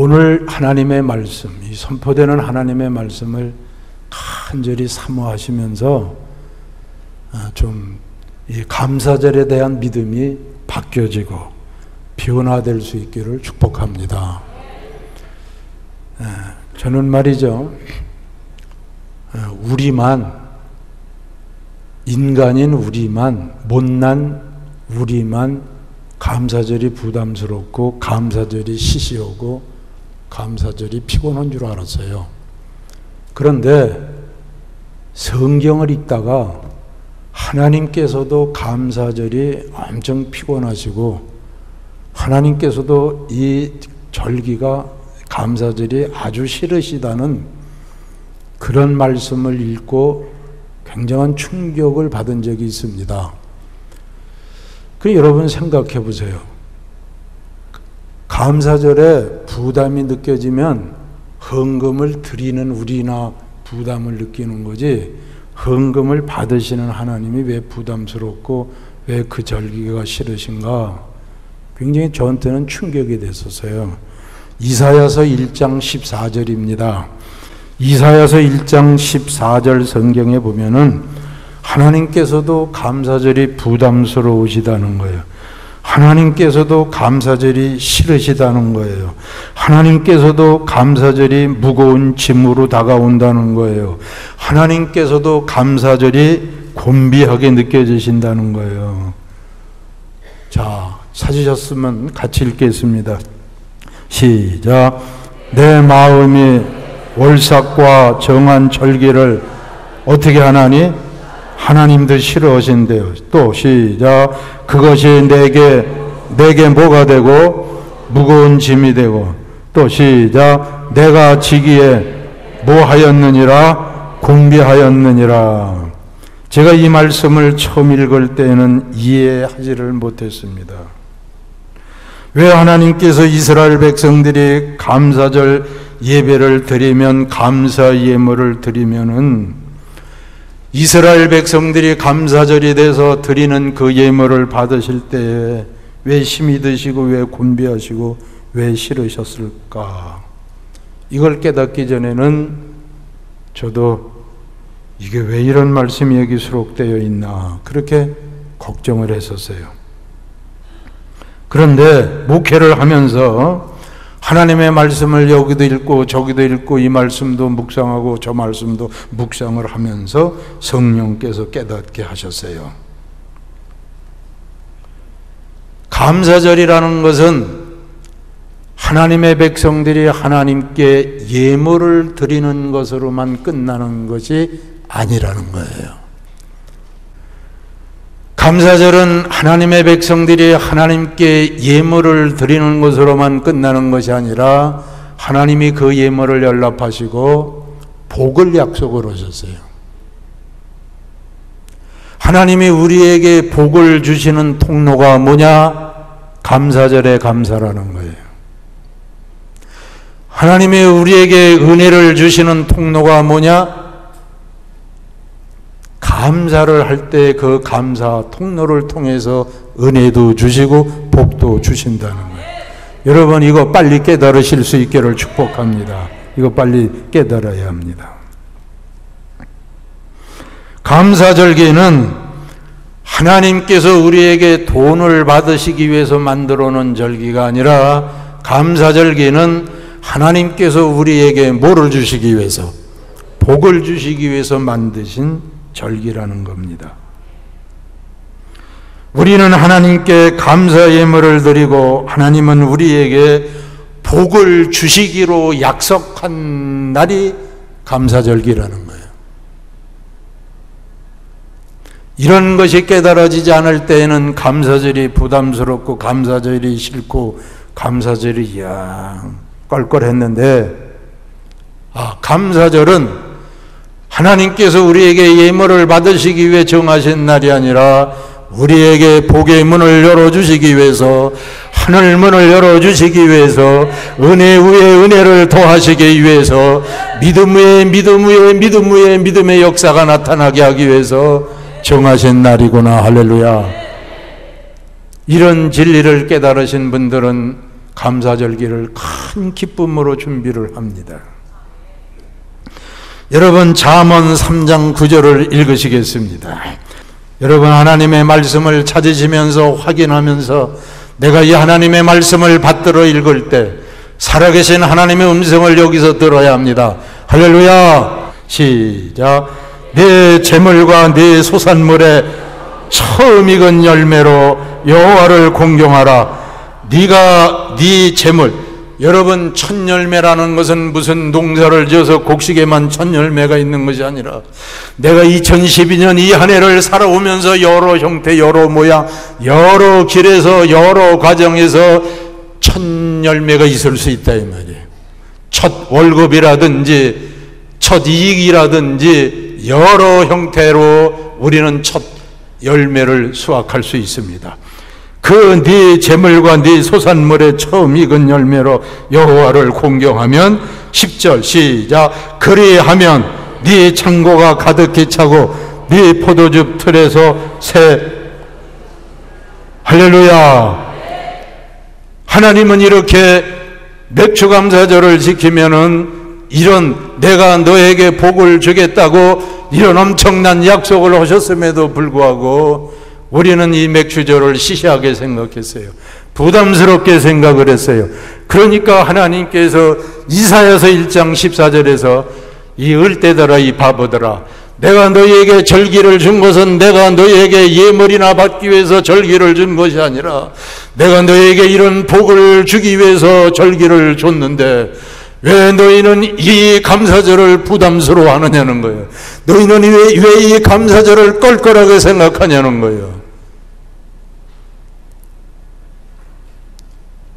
오늘 하나님의 말씀, 이 선포되는 하나님의 말씀을 간절히 사모하시면서 좀 이 감사절에 대한 믿음이 바뀌어지고 변화될 수 있기를 축복합니다. 저는 말이죠, 우리만, 인간인 우리만, 못난 우리만 감사절이 부담스럽고 감사절이 시시하고 감사절이 피곤한 줄 알았어요. 그런데 성경을 읽다가 하나님께서도 감사절이 엄청 피곤하시고 하나님께서도 이 절기가 감사절이 아주 싫으시다는 그런 말씀을 읽고 굉장한 충격을 받은 적이 있습니다. 그 여러분 생각해 보세요. 감사절에 부담이 느껴지면 헌금을 드리는 우리나 부담을 느끼는 거지, 헌금을 받으시는 하나님이 왜 부담스럽고 왜 그 절기가 싫으신가, 굉장히 저한테는 충격이 됐었어요. 이사야서 1장 14절입니다. 이사야서 1장 14절 성경에 보면은 하나님께서도 감사절이 부담스러우시다는 거예요. 하나님께서도 감사절이 싫으시다는 거예요. 하나님께서도 감사절이 무거운 짐으로 다가온다는 거예요. 하나님께서도 감사절이 곤비하게 느껴지신다는 거예요. 자, 찾으셨으면 같이 읽겠습니다. 시작. 내 마음이 월삭과 정한 절기를 어떻게 하나니? 하나님도 싫어하신대요. 또 시작. 그것이 내게 뭐가 되고 무거운 짐이 되고, 또 시작. 내가 지기에 뭐 하였느니라? 곤비하였느니라. 제가 이 말씀을 처음 읽을 때는 이해하지를 못했습니다. 왜 하나님께서 이스라엘 백성들이 감사절 예배를 드리면, 감사 예물을 드리면은 이스라엘 백성들이 감사절이 돼서 드리는 그 예물을 받으실 때에 왜 힘이 드시고 왜 곤비하시고 왜 싫으셨을까? 이걸 깨닫기 전에는 저도 이게 왜 이런 말씀이 여기 수록되어 있나 그렇게 걱정을 했었어요. 그런데 목회를 하면서 하나님의 말씀을 여기도 읽고 저기도 읽고 이 말씀도 묵상하고 저 말씀도 묵상을 하면서 성령께서 깨닫게 하셨어요. 감사절이라는 것은 하나님의 백성들이 하나님께 예물을 드리는 것으로만 끝나는 것이 아니라는 거예요. 감사절은 하나님의 백성들이 하나님께 예물을 드리는 것으로만 끝나는 것이 아니라 하나님이 그 예물을 연락하시고 복을 약속을 하셨어요. 하나님이 우리에게 복을 주시는 통로가 뭐냐? 감사절의 감사라는 거예요. 하나님이 우리에게 은혜를 주시는 통로가 뭐냐? 감사를 할 때 그 감사 통로를 통해서 은혜도 주시고 복도 주신다는 거예요. 여러분, 이거 빨리 깨달으실 수 있기를 축복합니다. 이거 빨리 깨달아야 합니다. 감사절기는 하나님께서 우리에게 돈을 받으시기 위해서 만들어 놓은 절기가 아니라, 감사절기는 하나님께서 우리에게 뭐를 주시기 위해서, 복을 주시기 위해서 만드신 절기라는 겁니다. 우리는 하나님께 감사 예물을 드리고 하나님은 우리에게 복을 주시기로 약속한 날이 감사절기라는 거예요. 이런 것이 깨달아지지 않을 때에는 감사절이 부담스럽고 감사절이 싫고 감사절이 껄껄했는데, 감사절은 하나님께서 우리에게 예물을 받으시기 위해 정하신 날이 아니라 우리에게 복의 문을 열어주시기 위해서, 하늘 문을 열어주시기 위해서, 은혜 위에 은혜를 더하시기 위해서, 믿음 위에 믿음 위에 믿음 위에 믿음의 역사가 나타나게 하기 위해서 정하신 날이구나. 할렐루야. 이런 진리를 깨달으신 분들은 감사절기를 큰 기쁨으로 준비를 합니다. 여러분, 잠언 3장 9절을 읽으시겠습니다. 여러분, 하나님의 말씀을 찾으시면서 확인하면서 내가 이 하나님의 말씀을 받들어 읽을 때 살아계신 하나님의 음성을 여기서 들어야 합니다. 할렐루야. 시작. 내 재물과 내 소산물에 처음 익은 열매로 여호와를 공경하라. 네가 네 재물, 여러분, 첫 열매라는 것은 무슨 농사를 지어서 곡식에만 첫 열매가 있는 것이 아니라 내가 2012년 이 한 해를 살아오면서 여러 형태, 여러 모양, 여러 길에서, 여러 과정에서 첫 열매가 있을 수 있다 이 말이에요. 첫 월급이라든지 첫 이익이라든지 여러 형태로 우리는 첫 열매를 수확할 수 있습니다. 그 네 재물과 네 소산물에 처음 익은 열매로 여호와를 공경하면 10절 시작. 그리하면 네 창고가 가득히 차고 네 포도즙 틀에서 새. 할렐루야. 하나님은 이렇게 맥주감사절을 지키면은 이런 내가 너에게 복을 주겠다고 이런 엄청난 약속을 하셨음에도 불구하고 우리는 이 맥주절을 시시하게 생각했어요. 부담스럽게 생각을 했어요. 그러니까 하나님께서 이사야서 1장 14절에서 이 을대들아 이 바보들아, 내가 너희에게 절기를 준 것은 내가 너희에게 예물이나 받기 위해서 절기를 준 것이 아니라 내가 너희에게 이런 복을 주기 위해서 절기를 줬는데 왜 너희는 이 감사절을 부담스러워 하느냐는 거예요. 너희는 왜 이 감사절을 껄껄하게 생각하냐는 거예요.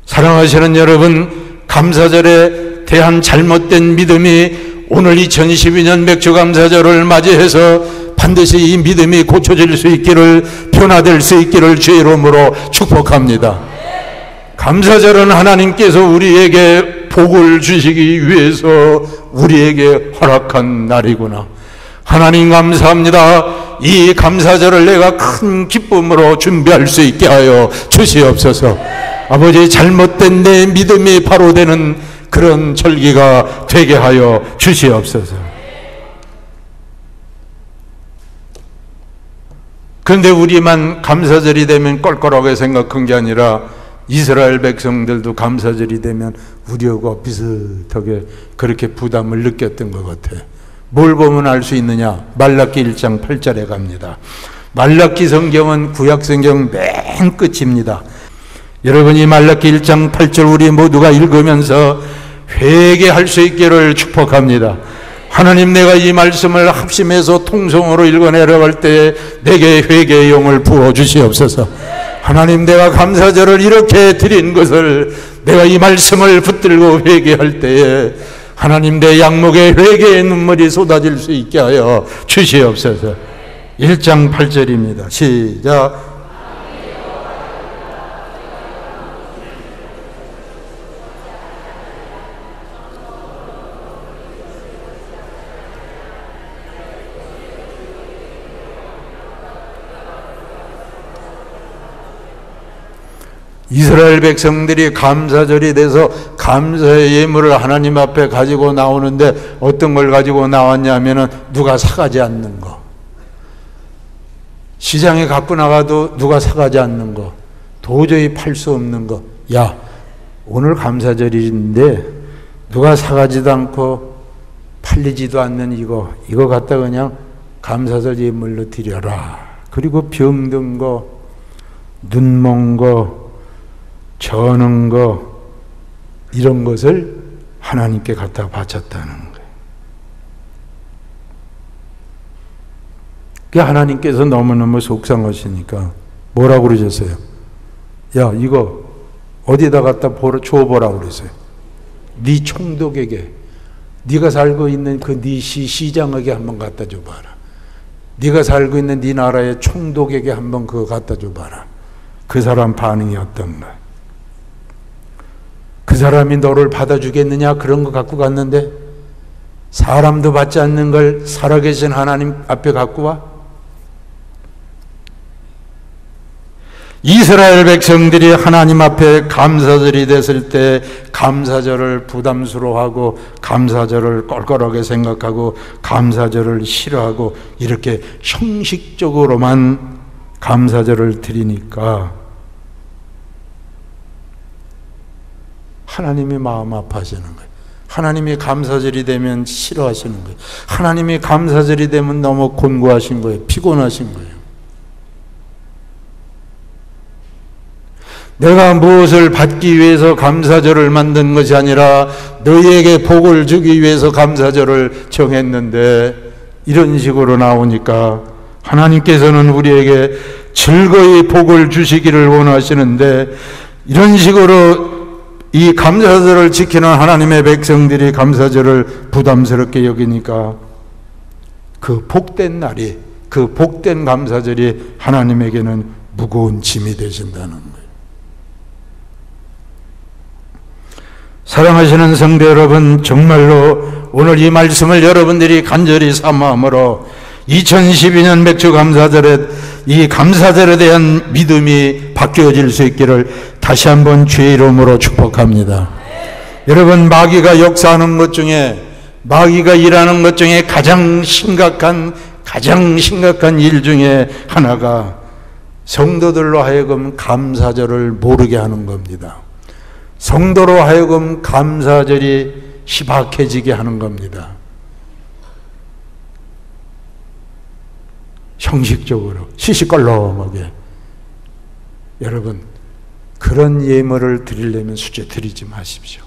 사랑하시는 여러분, 감사절에 대한 잘못된 믿음이 오늘 2012년 맥주감사절을 맞이해서 반드시 이 믿음이 고쳐질 수 있기를, 변화될 수 있기를 주의 이름으로 축복합니다. 감사절은 하나님께서 우리에게 복을 주시기 위해서 우리에게 허락한 날이구나. 하나님 감사합니다. 이 감사절을 내가 큰 기쁨으로 준비할 수 있게 하여 주시옵소서. 아버지, 잘못된 내 믿음이 바로 되는 그런 절기가 되게 하여 주시옵소서. 그런데 우리만 감사절이 되면 껄껄하게 생각한 게 아니라 이스라엘 백성들도 감사절이 되면 우리하고 비슷하게 그렇게 부담을 느꼈던 것 같아요. 뭘 보면 알 수 있느냐? 말라기 1장 8절에 갑니다. 말라기 성경은 구약 성경 맨 끝입니다. 여러분이 말라기 1장 8절 우리 모두가 읽으면서 회개할 수 있기를 축복합니다. 하나님, 내가 이 말씀을 합심해서 통성으로 읽어내려갈 때에 내게 회개의 영을 부어주시옵소서. 하나님, 내가 감사절을 이렇게 드린 것을 내가 이 말씀을 붙들고 회개할 때에 하나님, 내 양목에 회개의 눈물이 쏟아질 수 있게 하여 주시옵소서. 1장 8절입니다. 시작. 이스라엘 백성들이 감사절이 돼서 감사의 예물을 하나님 앞에 가지고 나오는데 어떤 걸 가지고 나왔냐면은 누가 사가지 않는 거, 시장에 갖고 나가도 누가 사가지 않는 거, 도저히 팔 수 없는 거. 야, 오늘 감사절인데 누가 사가지도 않고 팔리지도 않는 이거 갖다 그냥 감사절 예물로 드려라. 그리고 병든 거, 눈먼 거, 저는 거, 이런 것을 하나님께 갖다 바쳤다는 거예요. 그 하나님께서 너무너무 속상하시니까 뭐라고 그러셨어요? 야, 이거 어디다 갖다 줘보라고 그랬어요. 네 총독에게, 네가 살고 있는 그 네 시장에게 한번 갖다 줘봐라. 네가 살고 있는 네 나라의 총독에게 한번 그거 갖다 줘봐라. 그 사람 반응이 어떤가? 그 사람이 너를 받아주겠느냐? 그런 거 갖고 갔는데 사람도 받지 않는 걸 살아계신 하나님 앞에 갖고 와? 이스라엘 백성들이 하나님 앞에 감사절이 됐을 때 감사절을 부담스러워하고 감사절을 껄껄하게 생각하고 감사절을 싫어하고 이렇게 형식적으로만 감사절을 드리니까 하나님이 마음 아파하시는 거예요. 하나님이 감사절이 되면 싫어하시는 거예요. 하나님이 감사절이 되면 너무 곤고하신 거예요. 피곤하신 거예요. 내가 무엇을 받기 위해서 감사절을 만든 것이 아니라 너희에게 복을 주기 위해서 감사절을 정했는데 이런 식으로 나오니까 하나님께서는 우리에게 즐거이 복을 주시기를 원하시는데 이런 식으로 이 감사절을 지키는 하나님의 백성들이 감사절을 부담스럽게 여기니까 그 복된 날이, 그 복된 감사절이 하나님에게는 무거운 짐이 되신다는 거예요. 사랑하시는 성도 여러분, 정말로 오늘 이 말씀을 여러분들이 간절히 삼음으로 2012년 맥주감사절에 이 감사절에 대한 믿음이 바뀌어질 수 있기를 다시 한번 주의 이름으로 축복합니다. 여러분, 마귀가 역사하는 것 중에, 마귀가 일하는 것 중에 가장 심각한 일 중에 하나가 성도들로 하여금 감사절을 모르게 하는 겁니다. 성도로 하여금 감사절이 희박해지게 하는 겁니다. 형식적으로 시시껄렁하게. 여러분, 그런 예물을 드리려면 수제 드리지 마십시오.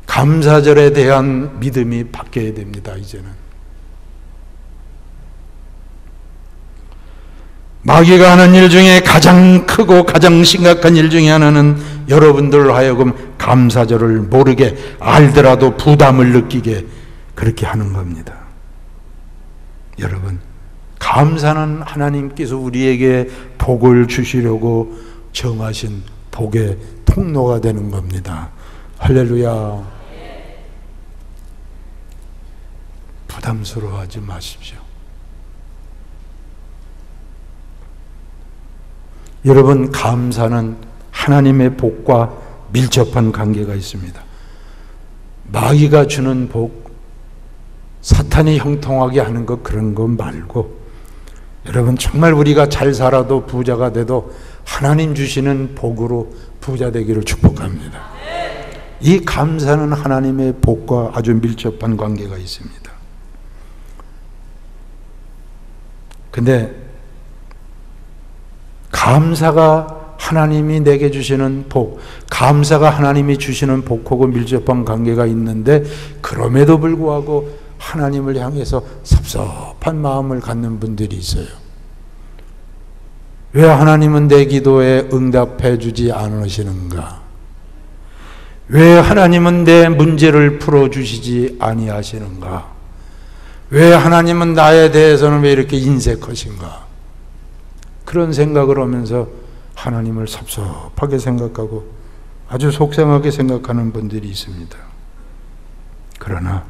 감사절에 대한 믿음이 바뀌어야 됩니다. 이제는 마귀가 하는 일 중에 가장 크고 가장 심각한 일 중에 하나는 여러분들로 하여금 감사절을 모르게, 알더라도 부담을 느끼게 그렇게 하는 겁니다. 여러분, 감사는 하나님께서 우리에게 복을 주시려고 정하신 복의 통로가 되는 겁니다. 할렐루야. 부담스러워하지 마십시오. 여러분, 감사는 하나님의 복과 밀접한 관계가 있습니다. 마귀가 주는 복, 사탄이 형통하게 하는 것, 그런 거 말고, 여러분, 정말 우리가 잘 살아도 부자가 돼도 하나님 주시는 복으로 부자 되기를 축복합니다. 이 감사는 하나님의 복과 아주 밀접한 관계가 있습니다. 근데 감사가 하나님이 내게 주시는 복, 감사가 하나님이 주시는 복하고 밀접한 관계가 있는데 그럼에도 불구하고 하나님을 향해서 섭섭한 마음을 갖는 분들이 있어요. 왜 하나님은 내 기도에 응답해 주지 않으시는가? 왜 하나님은 내 문제를 풀어주시지 아니하시는가? 왜 하나님은 나에 대해서는 왜 이렇게 인색하신가? 그런 생각을 하면서 하나님을 섭섭하게 생각하고 아주 속상하게 생각하는 분들이 있습니다. 그러나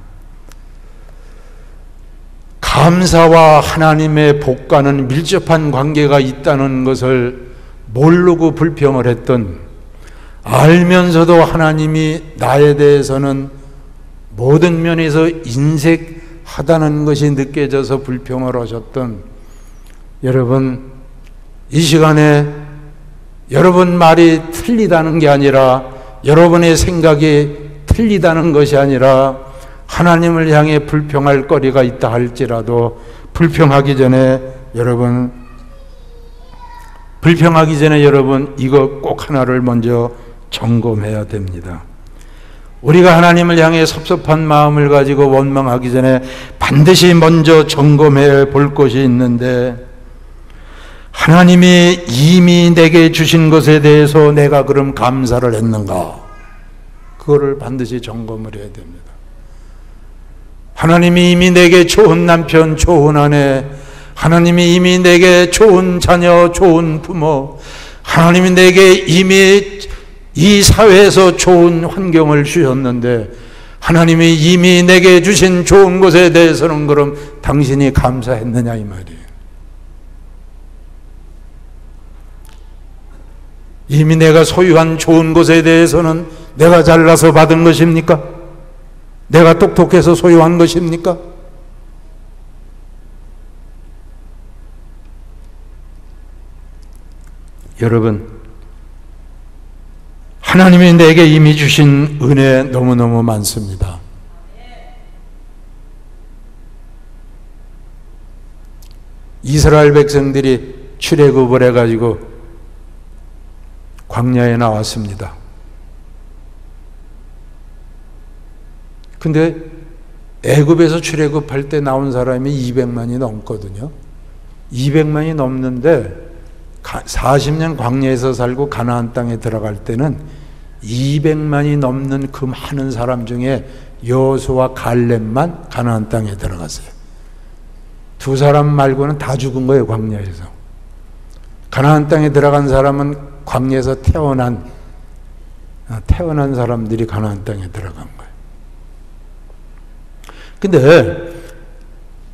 감사와 하나님의 복과는 밀접한 관계가 있다는 것을 모르고 불평을 했던, 알면서도 하나님이 나에 대해서는 모든 면에서 인색하다는 것이 느껴져서 불평을 하셨던 여러분, 이 시간에 여러분 말이 틀리다는 게 아니라, 여러분의 생각이 틀리다는 것이 아니라 하나님을 향해 불평할 거리가 있다 할지라도 불평하기 전에 여러분 이거 꼭 하나를 먼저 점검해야 됩니다. 우리가 하나님을 향해 섭섭한 마음을 가지고 원망하기 전에 반드시 먼저 점검해 볼 것이 있는데, 하나님이 이미 내게 주신 것에 대해서 내가 그럼 감사를 했는가? 그거를 반드시 점검을 해야 됩니다. 하나님이 이미 내게 좋은 남편, 좋은 아내, 하나님이 이미 내게 좋은 자녀, 좋은 부모, 하나님이 내게 이미 이 사회에서 좋은 환경을 주셨는데 하나님이 이미 내게 주신 좋은 것에 대해서는 그럼 당신이 감사했느냐 이 말이에요. 이미 내가 소유한 좋은 것에 대해서는 내가 잘나서 받은 것입니까? 내가 똑똑해서 소유한 것입니까? 여러분, 하나님이 내게 이미 주신 은혜 너무너무 많습니다. 이스라엘 백성들이 출애굽을 해가지고 광야에 나왔습니다. 근데 애굽에서 출애굽할 때 나온 사람이 200만이 넘거든요. 200만이 넘는데 40년 광야에서 살고 가나안 땅에 들어갈 때는 200만이 넘는 그 많은 사람 중에 여호수아와 갈렙만 가나안 땅에 들어갔어요. 두 사람 말고는 다 죽은 거예요, 광야에서. 가나안 땅에 들어간 사람은 광야에서 태어난 사람들이 가나안 땅에 들어간 거예요. 근데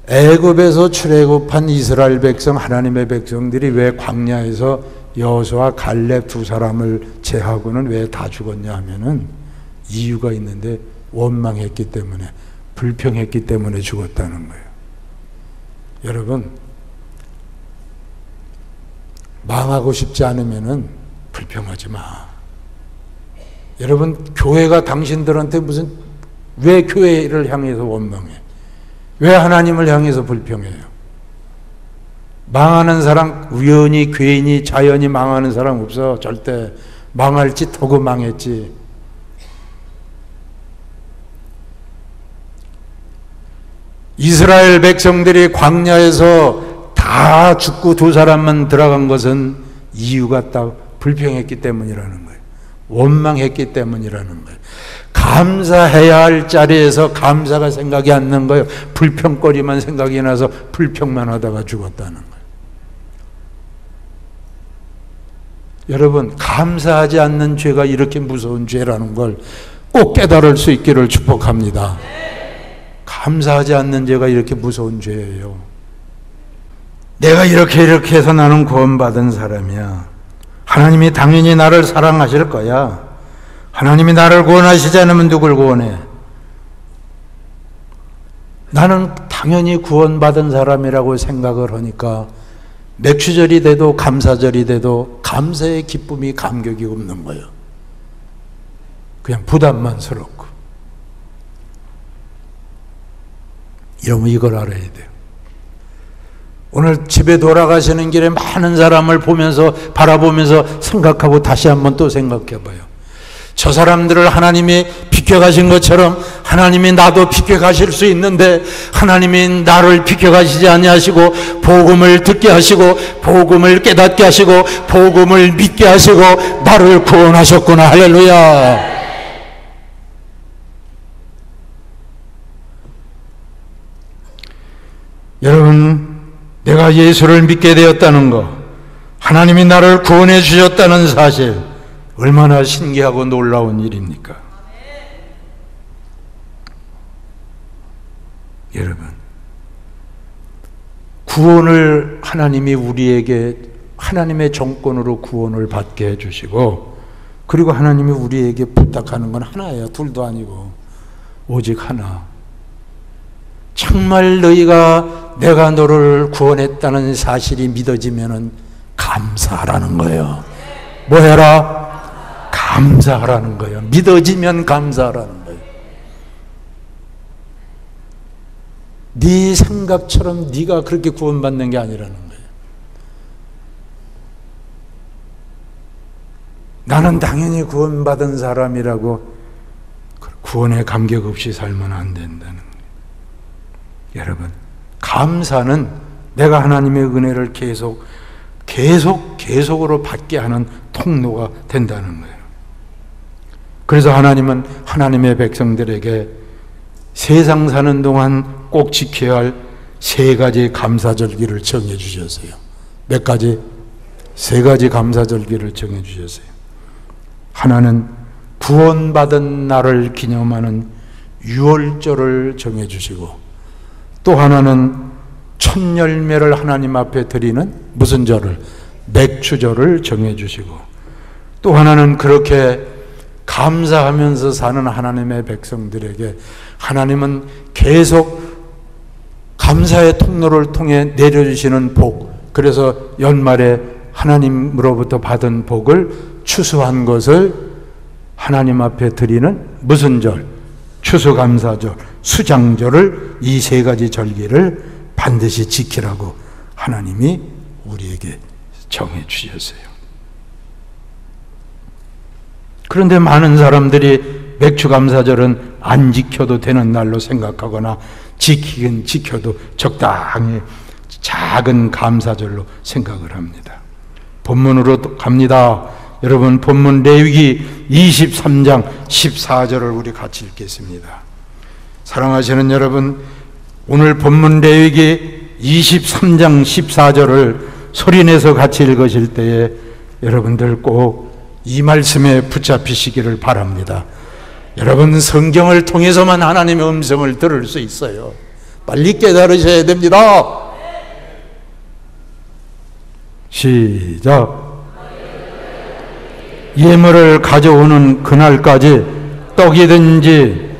애굽에서 출애굽한 이스라엘 백성, 하나님의 백성들이 왜 광야에서 여호수아와 갈렙 두 사람을 제하고는 왜 다 죽었냐 하면은 이유가 있는데, 원망했기 때문에, 불평했기 때문에 죽었다는 거예요. 여러분, 망하고 싶지 않으면은 불평하지 마. 여러분, 교회가 당신들한테 왜 교회를 향해서 원망해? 왜 하나님을 향해서 불평해요? 망하는 사람, 우연히, 괜히, 자연히 망하는 사람 없어. 절대. 망할 짓 하고 망했지. 이스라엘 백성들이 광야에서 다 죽고 두 사람만 들어간 것은 이유가 딱 불평했기 때문이라는 거예요. 원망했기 때문이라는 거예요. 감사해야 할 자리에서 감사가 생각이 안 난 거예요. 불평거리만 생각이 나서 불평만 하다가 죽었다는 거예요. 여러분, 감사하지 않는 죄가 이렇게 무서운 죄라는 걸 꼭 깨달을 수 있기를 축복합니다. 감사하지 않는 죄가 이렇게 무서운 죄예요. 내가 이렇게 해서 나는 구원받은 사람이야. 하나님이 당연히 나를 사랑하실 거야. 하나님이 나를 구원하시지 않으면 누굴 구원해? 나는 당연히 구원받은 사람이라고 생각을 하니까 맥주절이 돼도 감사절이 돼도 감사의 기쁨이 감격이 없는 거예요. 그냥 부담만 스럽고. 여러분, 이걸 알아야 돼요. 오늘 집에 돌아가시는 길에 많은 사람을 보면서, 바라보면서 생각하고 다시 한번 또 생각해 봐요. 저 사람들을 하나님이 비켜가신 것처럼 하나님이 나도 비켜가실 수 있는데, 하나님이 나를 비켜가시지 아니하시고 복음을 듣게 하시고 복음을 깨닫게 하시고 복음을 믿게 하시고 나를 구원하셨구나. 할렐루야. 여러분, 내가 예수를 믿게 되었다는 것, 하나님이 나를 구원해 주셨다는 사실, 얼마나 신기하고 놀라운 일입니까? 여러분, 구원을 하나님이 우리에게 하나님의 정권으로 구원을 받게 해주시고, 그리고 하나님이 우리에게 부탁하는 건 하나예요. 둘도 아니고 오직 하나. 정말 너희가 내가 너를 구원했다는 사실이 믿어지면은 감사하라는 거예요. 뭐 해라? 감사하라는 거예요. 믿어지면 감사하라는 거예요. 네 생각처럼 네가 그렇게 구원받는 게 아니라는 거예요. 나는 당연히 구원받은 사람이라고 구원에 감격 없이 살면 안 된다는 거예요. 여러분, 감사는 내가 하나님의 은혜를 계속으로 받게 하는 통로가 된다는 거예요. 그래서 하나님은 하나님의 백성들에게 세상 사는 동안 꼭 지켜야 할 세 가지 감사절기를 정해 주셨어요. 몇 가지? 세 가지 감사절기를 정해 주셨어요. 하나는 구원받은 날을 기념하는 유월절을 정해 주시고, 또 하나는 첫 열매를 하나님 앞에 드리는 무슨 절을? 맥주절을 정해 주시고, 또 하나는 그렇게 감사하면서 사는 하나님의 백성들에게 하나님은 계속 감사의 통로를 통해 내려주시는 복, 그래서 연말에 하나님으로부터 받은 복을 추수한 것을 하나님 앞에 드리는 무슨 절? 추수감사절, 수장절을 이 세 가지 절기를 반드시 지키라고 하나님이 우리에게 정해 주셨어요. 그런데 많은 사람들이 맥주감사절은 안 지켜도 되는 날로 생각하거나 지키긴 지켜도 적당히 작은 감사절로 생각을 합니다. 본문으로 갑니다. 여러분, 본문 레위기 23장 14절을 우리 같이 읽겠습니다. 사랑하시는 여러분, 오늘 본문 레위기 23장 14절을 소리내서 같이 읽으실 때에 여러분들 꼭 이 말씀에 붙잡히시기를 바랍니다. 여러분, 성경을 통해서만 하나님의 음성을 들을 수 있어요. 빨리 깨달으셔야 됩니다. 시작. 예물을 가져오는 그날까지 떡이든지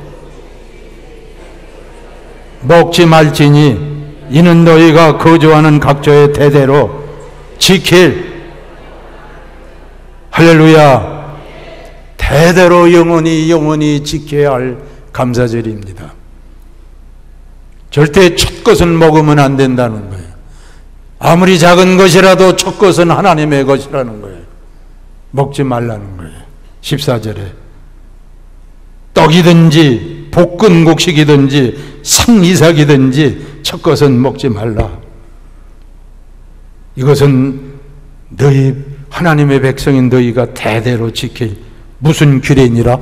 먹지 말지니 이는 너희가 거주하는 각조의 대대로 지킬, 할렐루야, 대대로 영원히 지켜야 할 감사절입니다. 절대 첫 것은 먹으면 안 된다는 거예요. 아무리 작은 것이라도 첫 것은 하나님의 것이라는 거예요. 먹지 말라는 거예요. 14절에 떡이든지 볶은 곡식이든지 생이삭이든지 첫 것은 먹지 말라. 이것은 너희 하나님의 백성인 너희가 대대로 지킬 무슨 규례니라?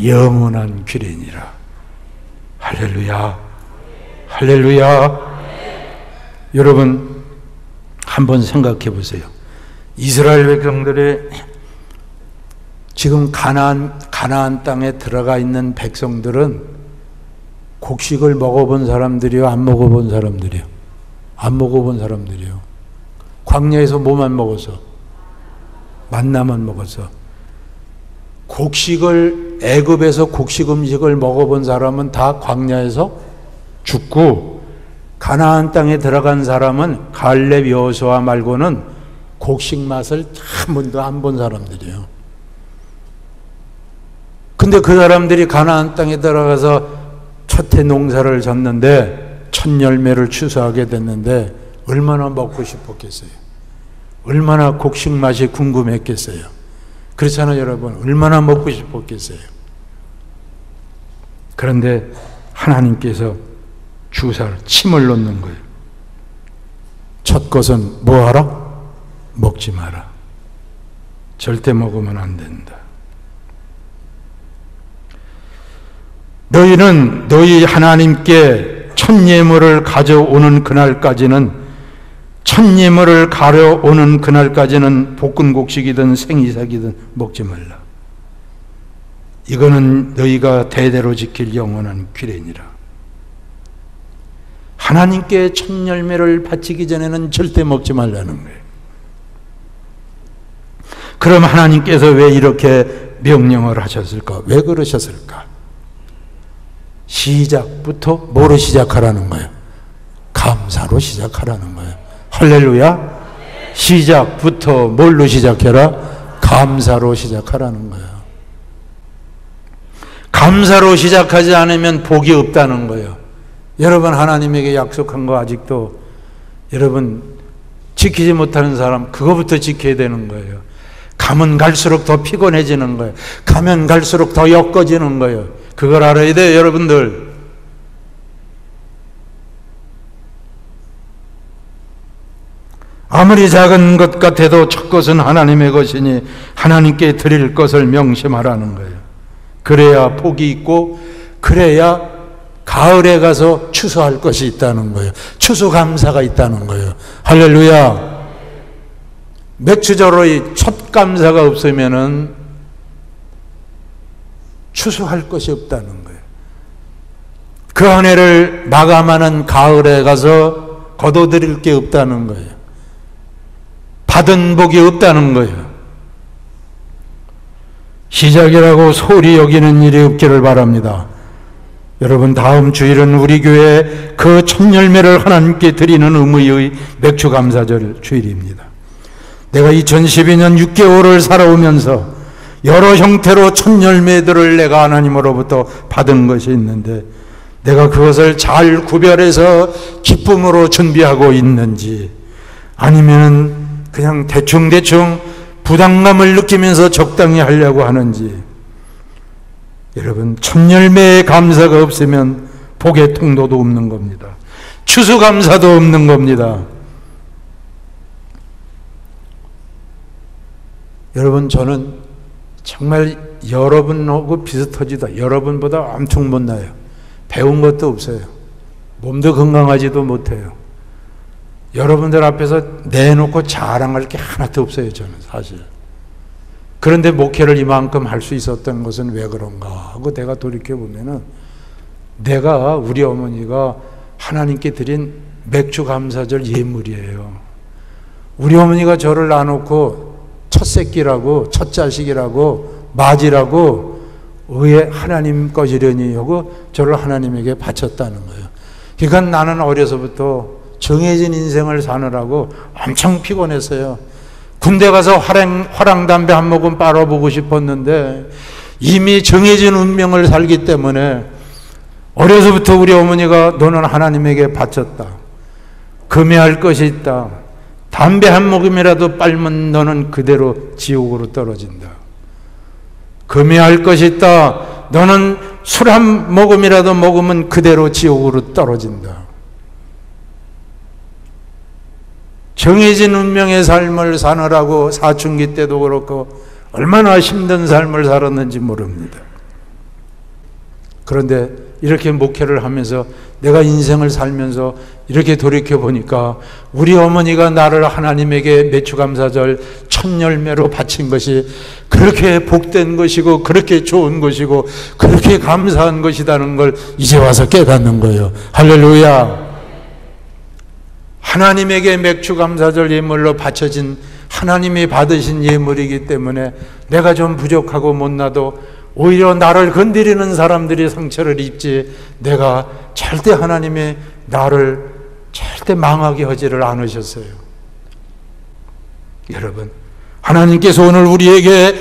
영원한 규례니라. 할렐루야, 할렐루야. 여러분, 한번 생각해 보세요. 이스라엘 백성들이 지금 가나안 땅에 들어가 있는 백성들은 곡식을 먹어본 사람들이요, 안 먹어본 사람들이요? 안 먹어본 사람들이요. 광야에서 뭐만 먹어서? 만나만 먹어서. 곡식을, 애굽에서 곡식 음식을 먹어본 사람은 다 광야에서 죽고, 가나안 땅에 들어간 사람은 갈렙, 여호수아 말고는 곡식 맛을 한 번도 안 본 사람들이에요. 근데 그 사람들이 가나안 땅에 들어가서 첫 해 농사를 졌는데 첫 열매를 추수하게 됐는데 얼마나 먹고 싶었겠어요? 얼마나 곡식 맛이 궁금했겠어요? 그렇잖아요, 여러분. 얼마나 먹고 싶었겠어요? 그런데 하나님께서 주사를, 침을 놓는 거예요. 첫 것은 뭐 하라? 먹지 마라. 절대 먹으면 안 된다. 너희는 너희 하나님께 첫 예물을 가져오는 그날까지는, 첫 예물을 가져오는 그날까지는 볶은 곡식이든 생이삭이든 먹지 말라. 이거는 너희가 대대로 지킬 영원한 규례니라. 하나님께 첫 열매를 바치기 전에는 절대 먹지 말라는 거예요. 그럼 하나님께서 왜 이렇게 명령을 하셨을까? 왜 그러셨을까? 시작부터 뭐로 시작하라는 거예요? 감사로 시작하라는 거예요. 할렐루야. 시작부터 뭘로 시작해라? 감사로 시작하라는 거예요. 감사로 시작하지 않으면 복이 없다는 거예요. 여러분, 하나님에게 약속한 거 아직도 여러분 지키지 못하는 사람, 그거부터 지켜야 되는 거예요. 가면 갈수록 더 피곤해지는 거예요. 가면 갈수록 더 엮어지는 거예요. 그걸 알아야 돼요, 여러분들. 아무리 작은 것 같아도 첫 것은 하나님의 것이니 하나님께 드릴 것을 명심하라는 거예요. 그래야 복이 있고, 그래야 가을에 가서 추수할 것이 있다는 거예요. 추수감사가 있다는 거예요. 할렐루야. 맥주절의 첫 감사가 없으면은 추수할 것이 없다는 거예요. 그 한 해를 마감하는 가을에 가서 거둬들일 게 없다는 거예요. 받은 복이 없다는 거예요. 시작이라고 소홀히 여기는 일이 없기를 바랍니다. 여러분, 다음 주일은 우리 교회 그 첫 열매를 하나님께 드리는 의무의 맥주 감사절 주일입니다. 내가 2012년 6개월을 살아오면서 여러 형태로 첫 열매들을 내가 하나님으로부터 받은 것이 있는데 내가 그것을 잘 구별해서 기쁨으로 준비하고 있는지, 아니면 그냥 대충대충 부담감을 느끼면서 적당히 하려고 하는지. 여러분, 첫 열매의 감사가 없으면 복의 통로도 없는 겁니다. 추수감사도 없는 겁니다. 여러분, 저는 정말 여러분하고 비슷하지도, 여러분보다 엄청 못나요. 배운 것도 없어요. 몸도 건강하지도 못해요. 여러분들 앞에서 내놓고 자랑할 게 하나도 없어요, 저는 사실. 그런데 목회를 이만큼 할 수 있었던 것은 왜 그런가 하고 내가 돌이켜보면은, 내가, 우리 어머니가 하나님께 드린 맥주 감사절 예물이에요. 우리 어머니가 저를 놔놓고 첫 새끼라고, 첫 자식이라고, 맞이라고, 왜 하나님 것이려니 하고 저를 하나님에게 바쳤다는 거예요. 그러니까 나는 어려서부터 정해진 인생을 사느라고 엄청 피곤했어요. 군대 가서 화랑담배 한 모금 빨아보고 싶었는데 이미 정해진 운명을 살기 때문에 어려서부터 우리 어머니가 너는 하나님에게 바쳤다. 금해할 것이 있다. 담배 한 모금이라도 빨면 너는 그대로 지옥으로 떨어진다. 금해할 것이 있다. 너는 술 한 모금이라도 먹으면 그대로 지옥으로 떨어진다. 정해진 운명의 삶을 사느라고 사춘기 때도 그렇고 얼마나 힘든 삶을 살았는지 모릅니다. 그런데 이렇게 목회를 하면서 내가 인생을 살면서 이렇게 돌이켜보니까 우리 어머니가 나를 하나님에게 매추감사절 첫 열매로 바친 것이 그렇게 복된 것이고 그렇게 좋은 것이고 그렇게 감사한 것이라는 걸 이제 와서 깨닫는 거예요. 할렐루야. 하나님에게 맥주감사절 예물로 바쳐진, 하나님이 받으신 예물이기 때문에 내가 좀 부족하고 못나도 오히려 나를 건드리는 사람들이 상처를 입지, 내가 절대 하나님이 나를 절대 망하게 하지를 않으셨어요. 여러분, 하나님께서 오늘 우리에게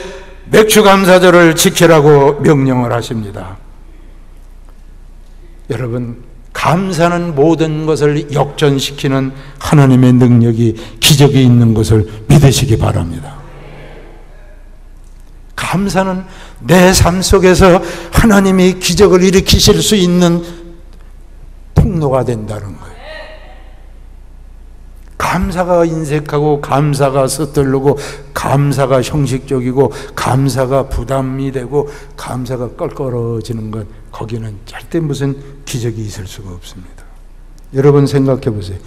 맥주감사절을 지키라고 명령을 하십니다. 여러분, 감사는 모든 것을 역전시키는 하나님의 능력이, 기적이 있는 것을 믿으시기 바랍니다. 감사는 내 삶 속에서 하나님이 기적을 일으키실 수 있는 통로가 된다는 거예요. 감사가 인색하고 감사가 서툴르고 감사가 형식적이고 감사가 부담이 되고 감사가 껄끄러워지는 것, 거기는 절대 무슨 기적이 있을 수가 없습니다. 여러분 생각해 보세요.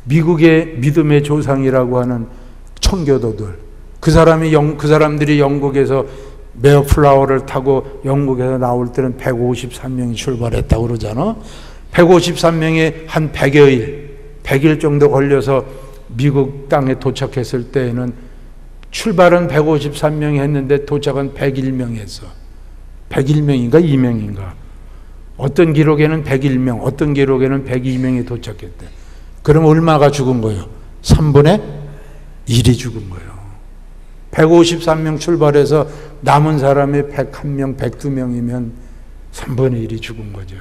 미국의 믿음의 조상이라고 하는 청교도들, 그 사람들이 영국에서 메어플라워를 타고 영국에서 나올 때는 153명이 출발했다고 그러잖아. 153명이 한 100일 정도 걸려서 미국 땅에 도착했을 때에는 출발은 153명이 했는데 도착은 101명이 했어. 101명인가 2명인가. 어떤 기록에는 101명, 어떤 기록에는 102명이 도착했대. 그럼 얼마가 죽은 거예요? 3분의 1이 죽은 거예요. 153명 출발해서 남은 사람이 101명, 102명이면 3분의 1이 죽은 거죠.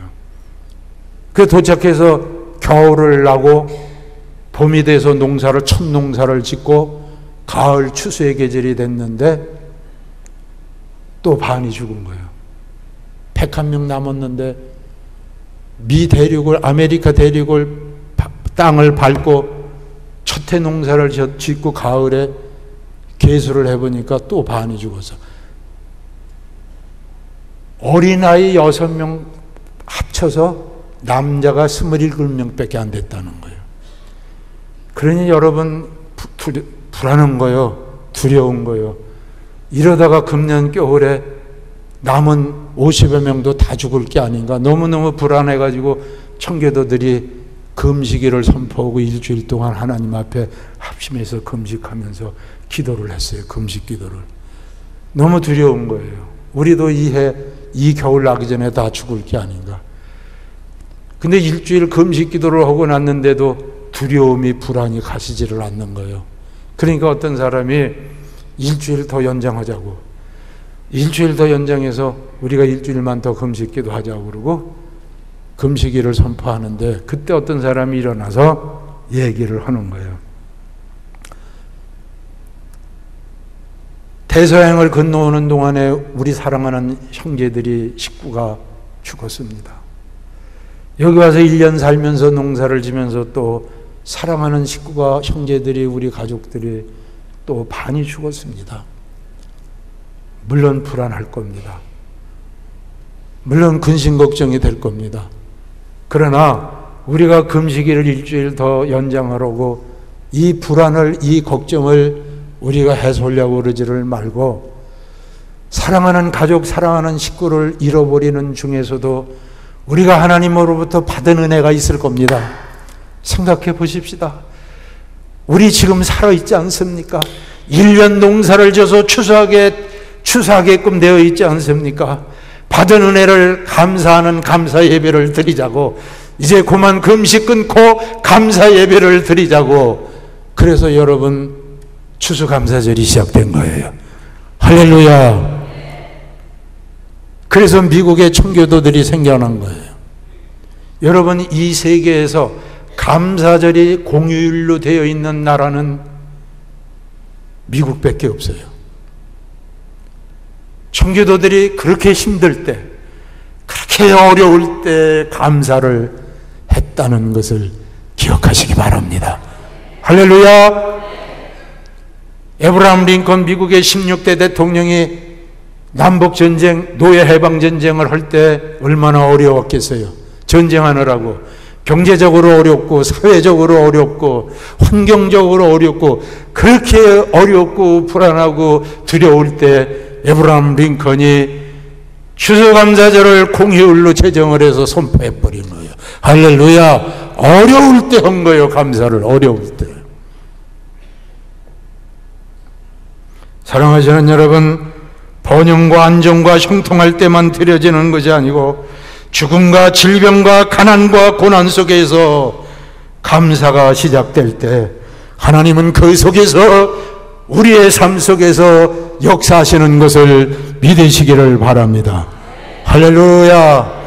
그 도착해서 겨울을 나고 봄이 돼서 첫 농사를 짓고 가을 추수의 계절이 됐는데 또 반이 죽은 거예요. 101명 남았는데 아메리카 대륙을 땅을 밟고 첫해 농사를 짓고 가을에 계수를 해보니까 또 반이 죽어서 어린아이 6명 합쳐서 남자가 27명밖에 안 됐다는 거예요. 그러니 여러분 불안한 거예요. 두려운 거예요. 이러다가 금년 겨울에 남은 50여 명도 다 죽을 게 아닌가. 너무너무 불안해가지고 청교도들이 금식일을 선포하고 일주일 동안 하나님 앞에 합심해서 금식하면서 기도를 했어요. 금식 기도를. 너무 두려운 거예요. 우리도 이 겨울 나기 전에 다 죽을 게 아닌가. 근데 일주일 금식 기도를 하고 났는데도 두려움이, 불안이 가시지를 않는 거예요. 그러니까 어떤 사람이 일주일 더 연장하자고, 일주일 더 연장해서 우리가 일주일만 더 금식 기도하자고 그러고 금식일을 선포하는데, 그때 어떤 사람이 일어나서 얘기를 하는 거예요. 대서양을 건너오는 동안에 우리 사랑하는 형제들이, 식구가 죽었습니다. 여기 와서 1년 살면서 농사를 지면서 또 사랑하는 식구가, 형제들이, 우리 가족들이 또 반이 죽었습니다. 물론 불안할 겁니다. 물론 근심 걱정이 될 겁니다. 그러나 우리가 금식일을 일주일 더 연장하려고 이 불안을, 이 걱정을 우리가 해소하려고 그러지를 말고, 사랑하는 가족, 사랑하는 식구를 잃어버리는 중에서도 우리가 하나님으로부터 받은 은혜가 있을 겁니다. 생각해 보십시다. 우리 지금 살아있지 않습니까? 1년 농사를 져서 추수하게끔 되어 있지 않습니까? 받은 은혜를 감사하는 감사 예배를 드리자고, 이제 그만 금식 끊고 감사 예배를 드리자고. 그래서 여러분, 추수감사절이 시작된 거예요. 할렐루야. 그래서 미국의 청교도들이 생겨난 거예요. 여러분, 이 세계에서 감사절이 공휴일로 되어 있는 나라는 미국밖에 없어요. 청교도들이 그렇게 힘들 때, 그렇게 어려울 때 감사를 했다는 것을 기억하시기 바랍니다. 할렐루야. 에브라함 링컨, 미국의 16대 대통령이 남북전쟁, 노예해방전쟁을 할 때 얼마나 어려웠겠어요. 전쟁하느라고. 경제적으로 어렵고, 사회적으로 어렵고, 환경적으로 어렵고, 그렇게 어렵고 불안하고 두려울 때 에브라함 링컨이 추수감사절을 공휴일로 제정을 해서 선포해버린 거예요. 할렐루야. 어려울 때 한 거예요. 감사를. 어려울 때. 사랑하시는 여러분, 번영과 안정과 형통할 때만 드려지는 것이 아니고 죽음과 질병과 가난과 고난 속에서 감사가 시작될 때 하나님은 그 속에서, 우리의 삶 속에서 역사하시는 것을 믿으시기를 바랍니다. 할렐루야.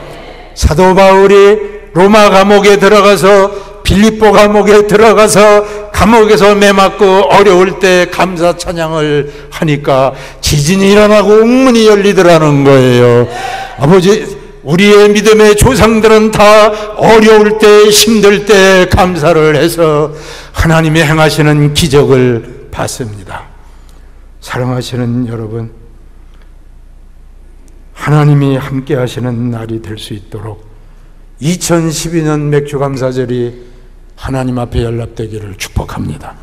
사도 바울이 로마 감옥에 들어가서, 빌립보 감옥에 들어가서 감옥에서 매맞고 어려울 때 감사 찬양을 하니까 지진이 일어나고 옥문이 열리더라는 거예요. 아버지, 우리의 믿음의 조상들은 다 어려울 때, 힘들 때 감사를 해서 하나님이 행하시는 기적을 봤습니다. 사랑하시는 여러분, 하나님이 함께 하시는 날이 될 수 있도록 2012년 맥주감사절이 하나님 앞에 연락되기를 축복합니다.